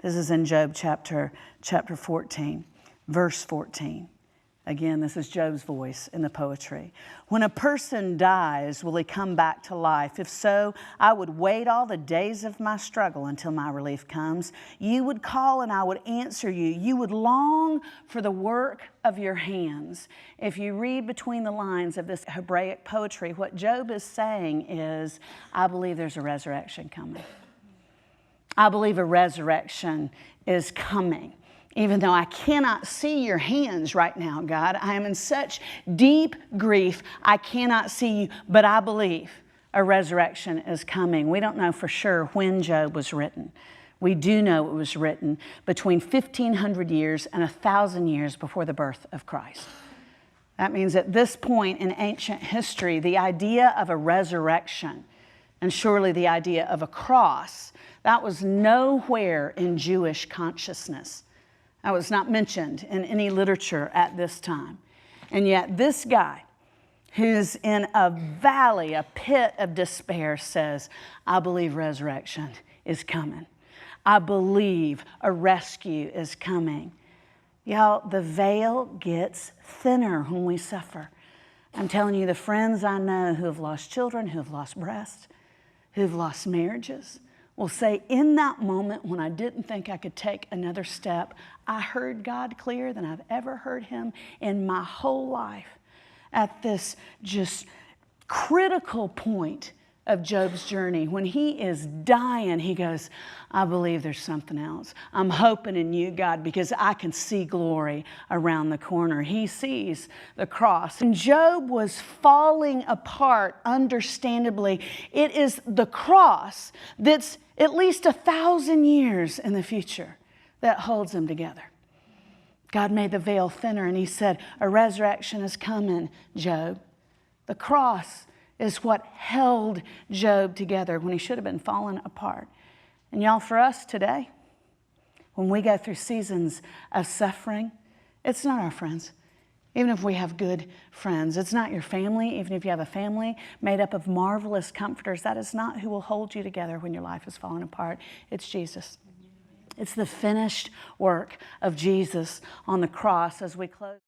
This is in Job chapter 14, verse 14. Again, this is Job's voice in the poetry. When a person dies, will he come back to life? If so, I would wait all the days of my struggle until my relief comes. You would call and I would answer you. You would long for the work of your hands. If you read between the lines of this Hebraic poetry, what Job is saying is, I believe there's a resurrection coming. I believe a resurrection is coming. Even though I cannot see your hands right now, God, I am in such deep grief, I cannot see you, but I believe a resurrection is coming. We don't know for sure when Job was written. We do know it was written between 1,500 years and 1,000 years before the birth of Christ. That means at this point in ancient history, the idea of a resurrection, and surely the idea of a cross, that was nowhere in Jewish consciousness. That was not mentioned in any literature at this time. And yet this guy, who's in a valley, a pit of despair, says, I believe resurrection is coming. I believe a rescue is coming. Y'all, the veil gets thinner when we suffer. I'm telling you, the friends I know who have lost children, who have lost breasts, who have lost marriages, will say, in that moment when I didn't think I could take another step, I heard God clearer than I've ever heard him in my whole life. At this just critical point of Job's journey, when he is dying, he goes, I believe there's something else. I'm hoping in you, God, because I can see glory around the corner. He sees the cross. And Job was falling apart, understandably. It is the cross that's at least 1,000 years in the future that holds them together. God made the veil thinner and he said, a resurrection is coming, Job. The cross is what held Job together when he should have been falling apart. And y'all, for us today, when we go through seasons of suffering, it's not our friends. Even if we have good friends, it's not your family. Even if you have a family made up of marvelous comforters, that is not who will hold you together when your life is falling apart. It's Jesus. It's the finished work of Jesus on the cross as we close.